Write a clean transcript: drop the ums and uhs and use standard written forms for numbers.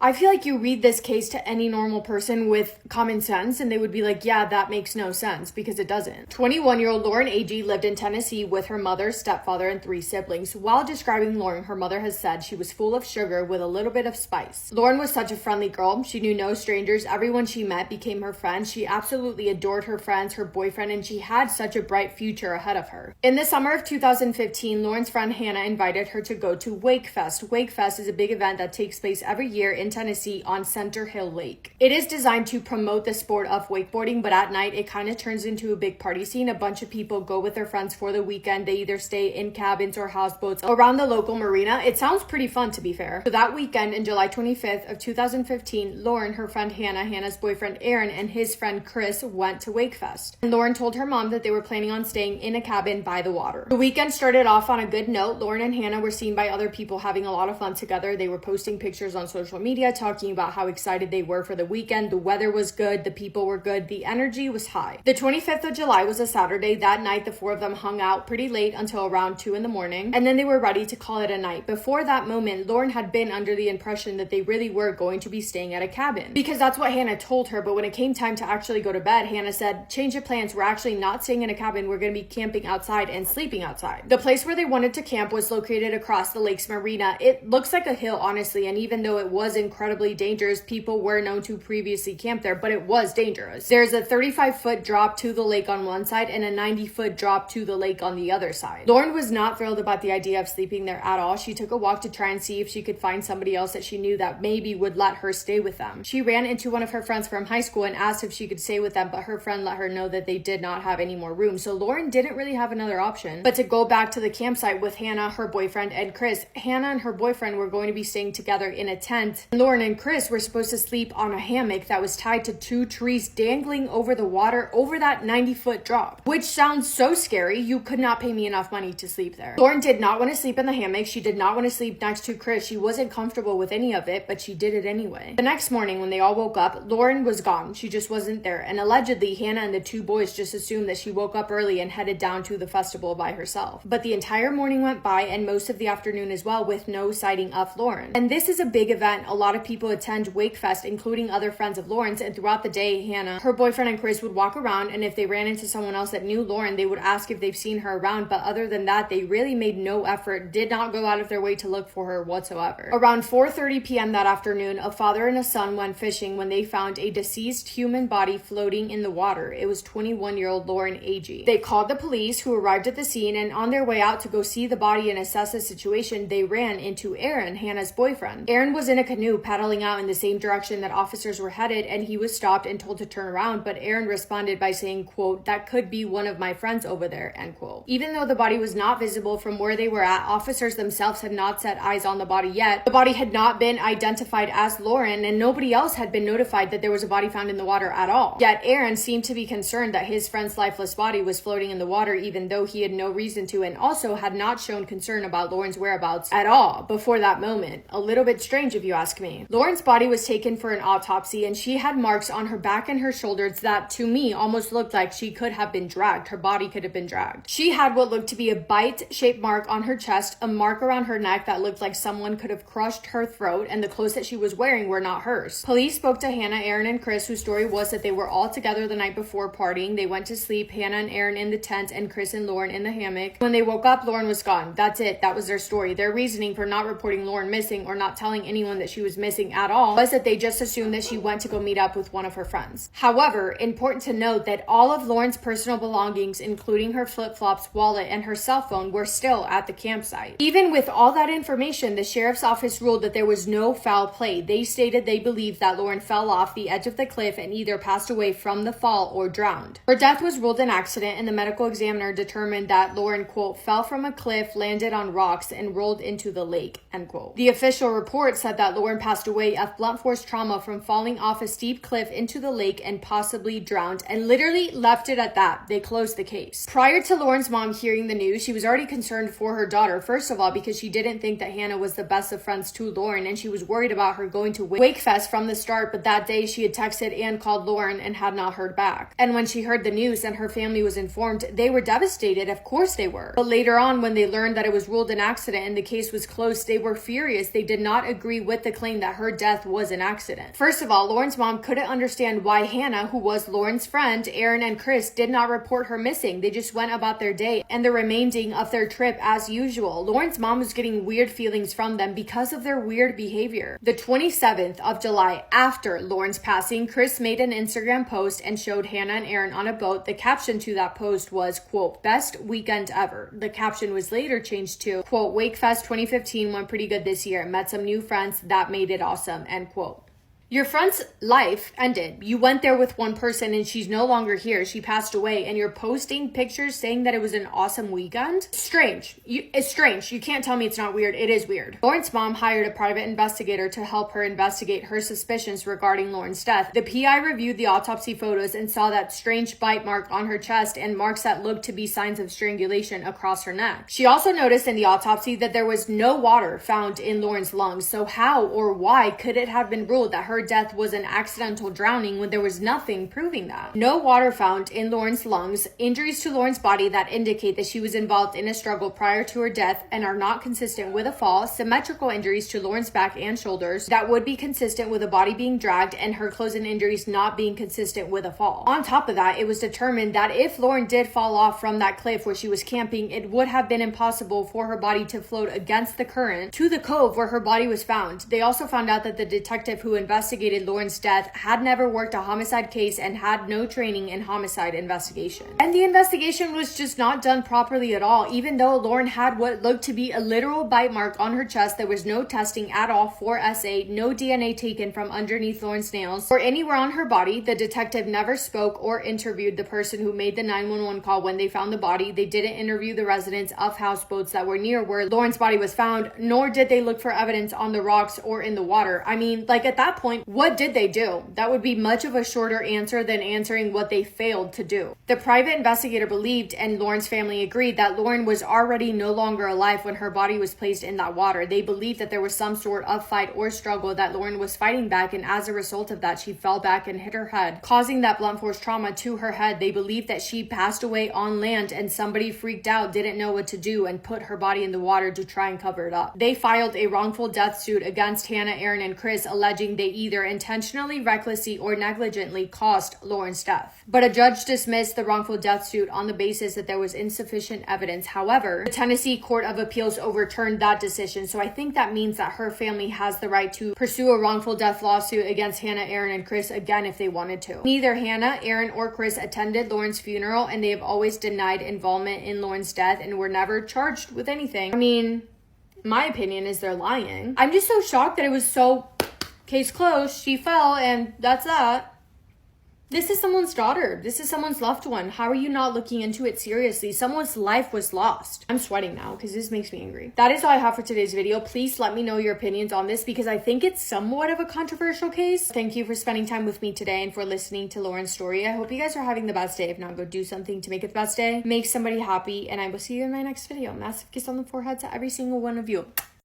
I feel like you read this case to any normal person with common sense and they would be like, yeah, that makes no sense, because it doesn't. 21-year-old Lauren Agee lived in Tennessee with her mother, stepfather, and 3 siblings. While describing Lauren, her mother has said she was full of sugar with a little bit of spice. Lauren was such a friendly girl. She knew no strangers. Everyone she met became her friend. She absolutely adored her friends, her boyfriend, and she had such a bright future ahead of her. In the summer of 2015, Lauren's friend Hannah invited her to go to Wakefest. Wakefest is a big event that takes place every year in Tennessee on Center Hill Lake. It is designed to promote the sport of wakeboarding, but at night it kind of turns into a big party scene. A bunch of people go with their friends for the weekend. They either stay in cabins or houseboats around the local marina. It sounds pretty fun, to be fair. So that weekend, in July 25th of 2015, Lauren, her friend Hannah, Hannah's boyfriend Aaron, and his friend Chris went to Wakefest. And Lauren told her mom that they were planning on staying in a cabin by the water. The weekend started off on a good note. Lauren and Hannah were seen by other people having a lot of fun together. They were posting pictures on social media, talking about how excited they were for the weekend. The weather was good, the people were good, the energy was high. The 25th of July was a Saturday. That night, the 4 of them hung out pretty late until around 2 in the morning, and then they were ready to call it a night. Before that moment, Lauren had been under the impression that they really were going to be staying at a cabin, because that's what Hannah told her. But when it came time to actually go to bed, Hannah said, change of plans, we're actually not staying in a cabin, we're going to be camping outside and sleeping outside. The place where they wanted to camp was located across the lake's marina. It looks like a hill, honestly, and even though it was incredibly dangerous, people were known to previously camp there, but it was dangerous. There's a 35-foot drop to the lake on one side and a 90-foot drop to the lake on the other side. Lauren was not thrilled about the idea of sleeping there at all. She took a walk to try and see if she could find somebody else that she knew that maybe would let her stay with them. She ran into one of her friends from high school and asked if she could stay with them, but her friend let her know that they did not have any more room. So Lauren didn't really have another option but to go back to the campsite with Hannah, her boyfriend, and Chris. Hannah and her boyfriend were going to be staying together in a tent. Lauren and Chris were supposed to sleep on a hammock that was tied to 2 trees dangling over the water over that 90-foot drop, which sounds so scary. You could not pay me enough money to sleep there. Lauren did not want to sleep in the hammock. She did not want to sleep next to Chris. She wasn't comfortable with any of it, but she did it anyway. The next morning, when they all woke up, Lauren was gone. She just wasn't there. And allegedly, Hannah and the 2 boys just assumed that she woke up early and headed down to the festival by herself. But the entire morning went by, and most of the afternoon as well, with no sighting of Lauren. And this is a big event. A lot of people attend Wakefest, including other friends of Lauren's, and throughout the day, Hannah, her boyfriend, and Chris would walk around, and if they ran into someone else that knew Lauren, they would ask if they've seen her around, but other than that, they really made no effort, did not go out of their way to look for her whatsoever. Around 4:30 p.m. that afternoon, a father and a son went fishing when they found a deceased human body floating in the water. It was 21-year-old Lauren Agee. They called the police, who arrived at the scene, and on their way out to go see the body and assess the situation, they ran into Aaron, Hannah's boyfriend. Aaron was in a canoe paddling out in the same direction that officers were headed, and he was stopped and told to turn around, but Aaron responded by saying, quote, "That could be one of my friends over there," end quote. Even though the body was not visible from where they were at, officers themselves had not set eyes on the body yet. The body had not been identified as Lauren, and nobody else had been notified that there was a body found in the water at all. Yet Aaron seemed to be concerned that his friend's lifeless body was floating in the water, even though he had no reason to, and also had not shown concern about Lauren's whereabouts at all before that moment. A little bit strange, if you ask me. Lauren's body was taken for an autopsy, and she had marks on her back and her shoulders that, to me, almost looked like she could have been dragged. Her body could have been dragged. She had what looked to be a bite-shaped mark on her chest, a mark around her neck that looked like someone could have crushed her throat, and the clothes that she was wearing were not hers. Police spoke to Hannah, Aaron, and Chris, whose story was that they were all together the night before partying. They went to sleep, Hannah and Aaron in the tent, and Chris and Lauren in the hammock. When they woke up, Lauren was gone. That's it. That was their story. Their reasoning for not reporting Lauren missing or not telling anyone that she was missing at all was that they just assumed that she went to go meet up with one of her friends. However, important to note that all of Lauren's personal belongings, including her flip-flops, wallet, and her cell phone, were still at the campsite. Even with all that information, the sheriff's office ruled that there was no foul play. They stated they believed that Lauren fell off the edge of the cliff and either passed away from the fall or drowned. Her death was ruled an accident, and the medical examiner determined that Lauren, quote, fell from a cliff, landed on rocks, and rolled into the lake, end quote. The official report said that Lauren passed away of blunt force trauma from falling off a steep cliff into the lake and possibly drowned, and literally left it at that. They closed the case. Prior to Lauren's mom hearing the news, she was already concerned for her daughter, first of all, because she didn't think that Hannah was the best of friends to Lauren, and she was worried about her going to Wakefest from the start, but that day she had texted and called Lauren and had not heard back. And when she heard the news and her family was informed, they were devastated. Of course they were. But later on, when they learned that it was ruled an accident and the case was closed, they were furious. They did not agree with the claim claimed that her death was an accident. First of all, Lauren's mom couldn't understand why Hannah, who was Lauren's friend, Aaron and Chris, did not report her missing. They just went about their day and the remaining of their trip as usual. Lauren's mom was getting weird feelings from them because of their weird behavior. The 27th of July, after Lauren's passing, Chris made an Instagram post and showed Hannah and Aaron on a boat. The caption to that post was, quote, "Best weekend ever." The caption was later changed to, quote, "Wakefest 2015 went pretty good this year. Met some new friends. That made it awesome," end quote. Your friend's life ended. You went there with one person and she's no longer here. She passed away and you're posting pictures saying that it was an awesome weekend? Strange. It's strange. You can't tell me it's not weird. It is weird. Lauren's mom hired a private investigator to help her investigate her suspicions regarding Lauren's death. The PI reviewed the autopsy photos and saw that strange bite mark on her chest and marks that looked to be signs of strangulation across her neck. She also noticed in the autopsy that there was no water found in Lauren's lungs. So how or why could it have been ruled that her death was an accidental drowning when there was nothing proving that? No water found in Lauren's lungs, injuries to Lauren's body that indicate that she was involved in a struggle prior to her death and are not consistent with a fall, symmetrical injuries to Lauren's back and shoulders that would be consistent with a body being dragged, and her clothes and injuries not being consistent with a fall. On top of that, it was determined that if Lauren did fall off from that cliff where she was camping, it would have been impossible for her body to float against the current to the cove where her body was found. They also found out that the detective who investigated Lauren's death had never worked a homicide case and had no training in homicide investigation. And the investigation was just not done properly at all. Even though Lauren had what looked to be a literal bite mark on her chest, there was no testing at all for SA, no DNA taken from underneath Lauren's nails or anywhere on her body. The detective never spoke or interviewed the person who made the 911 call when they found the body. They didn't interview the residents of houseboats that were near where Lauren's body was found, nor did they look for evidence on the rocks or in the water. I mean, like, at that point, what did they do? That would be much of a shorter answer than answering what they failed to do. The private investigator believed, and Lauren's family agreed, that Lauren was already no longer alive when her body was placed in that water. They believed that there was some sort of fight or struggle, that Lauren was fighting back, and as a result of that, she fell back and hit her head, causing that blunt force trauma to her head. They believed that she passed away on land and somebody freaked out, didn't know what to do, and put her body in the water to try and cover it up. They filed a wrongful death suit against Hannah, Aaron, and Chris, alleging they either intentionally, recklessly, or negligently caused Lauren's death. But a judge dismissed the wrongful death suit on the basis that there was insufficient evidence. However, the Tennessee Court of Appeals overturned that decision, so I think that means that her family has the right to pursue a wrongful death lawsuit against Hannah, Aaron, and Chris again if they wanted to. Neither Hannah, Aaron, or Chris attended Lauren's funeral, and they have always denied involvement in Lauren's death and were never charged with anything. I mean, my opinion is they're lying. I'm just so shocked that it was so... Case closed, she fell, and that's that. This is someone's daughter. This is someone's loved one. How are you not looking into it seriously? Someone's life was lost. I'm sweating now because this makes me angry. That is all I have for today's video. Please let me know your opinions on this because I think it's somewhat of a controversial case. Thank you for spending time with me today and for listening to Lauren's story. I hope you guys are having the best day. If not, go do something to make it the best day. Make somebody happy, and I will see you in my next video. Massive kiss on the forehead to every single one of you.